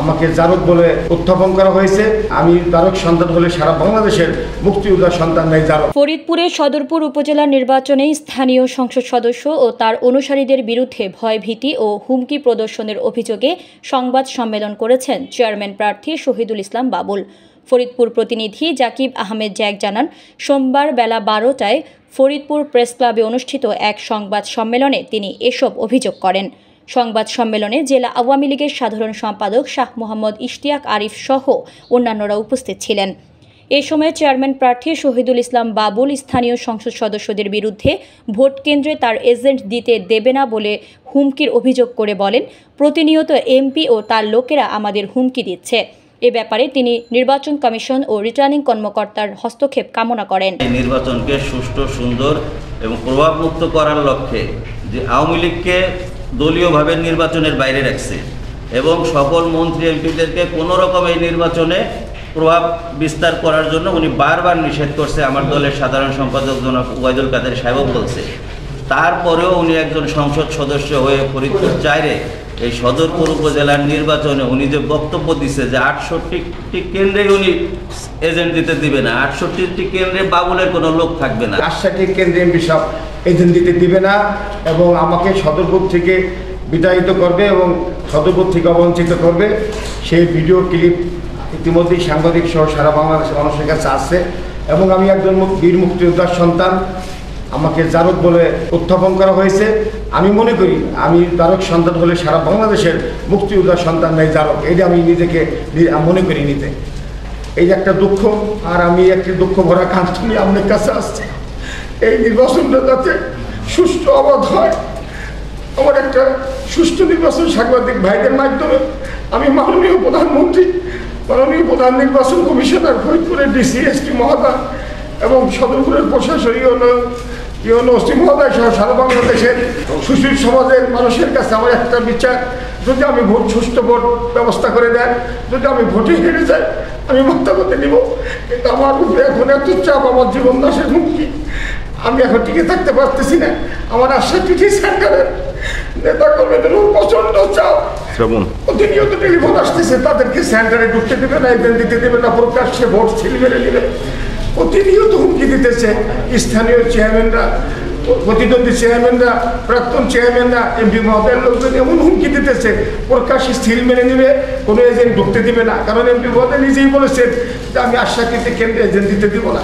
আমাকে জারক বলে উত্থাপন করা হয়েছে। আমি জারক সন্তান হলে সারা বাংলাদেশের মুক্তিযোদ্ধার সন্তান নাই জারক। ফরিদপুরের সদরপুর উপজেলার নির্বাচনে স্থানীয় সংসদ সদস্য ও তার অনুসারীদের বিরুদ্ধে ভয়ভীতি ও হুমকি প্রদর্শনের অভিযোগে সংবাদ সম্মেলন করেছেন চেয়ারম্যান প্রার্থী শহীদুল ইসলাম বাবুল। ফরিদপুর প্রতিনিধি জাকিব আহমেদ জ্যাক জানান, সোমবার বেলা 12টায় ফরিদপুর প্রেস ক্লাবে অনুষ্ঠিত এক সংবাদ সম্মেলনে তিনি এসব অভিযোগ করেন। সংবাদ সম্মেলনে জেলা আওয়ামী লীগের সাধারণ সম্পাদক শাহ মোহাম্মদ ইশতিয়াক আরিফ সহ অন্যান্যরা উপস্থিত ছিলেন। এ সময় চেয়ারম্যান প্রার্থী শহীদুল ইসলাম বাবুল স্থানীয় সংসদ সদস্যদের বিরুদ্ধে ভোট কেন্দ্রে তার এজেন্ট দিতে দেবে না বলে হুমকির অভিযোগ করে বলেন, প্রতিনিয়ত এমপি ও তার লোকেরা আমাদের হুমকি দিচ্ছে। এ ব্যাপারে তিনি নির্বাচন কমিশন ও রিটার্নিং কর্মকর্তার হস্তক্ষেপ কামনা করেন। নির্বাচনকে সুষ্ঠু, সুন্দর এবং প্রভাবমুক্ত করার লক্ষ্যে যে আওয়ামী লীগকে দলীয়ভাবে নির্বাচনের বাইরে রাখছে এবং সকল মন্ত্রী এমপিদেরকে কোনো রকম এই নির্বাচনে প্রভাব বিস্তার করার জন্য উনি বারবার নিষেধ করছে। আমার দলের সাধারণ সম্পাদক জনাব ওবায়দুল কাদের সাহেব বলছে, তারপরেও উনি একজন সংসদ সদস্য হয়ে ফরিদপুর 4-এ এই সদরপুর উপজেলার নির্বাচনে উনি যে বক্তব্য দিচ্ছে যে 68টি কেন্দ্রে উনি এজেন্ট দিতে দিবে না, 68টি কেন্দ্রে বাবুলের কোনো লোক থাকবে না, 68টি কেন্দ্রে এমপি সব এজেন্ট দিতে দিবে না এবং আমাকে সদরপুর থেকে বিতাড়িত করবে এবং সদরপুর থেকে অবঞ্চিত করবে। সেই ভিডিও ক্লিপ ইতিমধ্যেই সাংবাদিক সহ সারা বাংলাদেশের মানুষের কাছে আসছে এবং আমি একজন বীর মুক্তিযোদ্ধার সন্তান, আমাকে জারক বলে উত্থাপন করা হয়েছে। আমি মনে করি আমি জারক সন্তান হলে সারা বাংলাদেশের মুক্তিযোদ্ধার সন্তান নাই জারক, এটা আমি নিজেকে মনে করি নিতে। এই যে একটা দুঃখ, আর আমি একটি দুঃখ ভরা কাজ নিয়ে আপনার কাছে আসছি। এই নির্বাচনটা যাতে সুষ্ঠু অবাধ হয়, আমার একটা সুষ্ঠু নির্বাচন সাংবাদিক ভাইদের মাধ্যমে আমি মাননীয় প্রধানমন্ত্রী, মাননীয় প্রধান নির্বাচন কমিশনার, ফরিদপুরের ডিসি এসপি মহোদয় এবং সদরপুরের প্রশাসনীয় ওসি মহোদয় সহ সারা বাংলাদেশের সুশীল সমাজের মানুষের কাছে আমার একটা বিচার, যদি আমি সুষ্ঠু ভোট ব্যবস্থা করে দেন, যদি আমি ভোটে হেরে যাই আমি হত্যা করতে নিব। কিন্তু আমার উপরে এখন এত চাপ, আমার জীবন নাশের হুমকি, আমি এখন টিকে থাকতে পারতেছি না। আমার আশা সেন্টারের নেতা কর্মীদের প্রচন্ড চাপ, প্রতিনিয়ত টেলিফোন আসতেছে, তাদেরকে সেন্টারে ঢুকতে দেবে না, এজেন্ট দিতে দেবে না, প্রকাশ্যে ভোট ছিল মেরে নেবে, প্রতিনিয়ত হুমকি দিতেছে। স্থানীয় চেয়ারম্যানরা, প্রতিদ্বন্দ্বী চেয়ারম্যানরা, প্রাক্তন চেয়ারম্যানরা, এমপি মহোদয়ের লোকজন এমন হুমকি দিতেছে, প্রকাশ্যে স্থির মেনে নেবে, কোনো এজেন্ট ঢুকতে দিবে না। কারণ এমপি মহোদয় নিজেই বলেছেন যে আমি আশাকৃতি কেন্দ্রে এজেন্ট দিতে দিব না।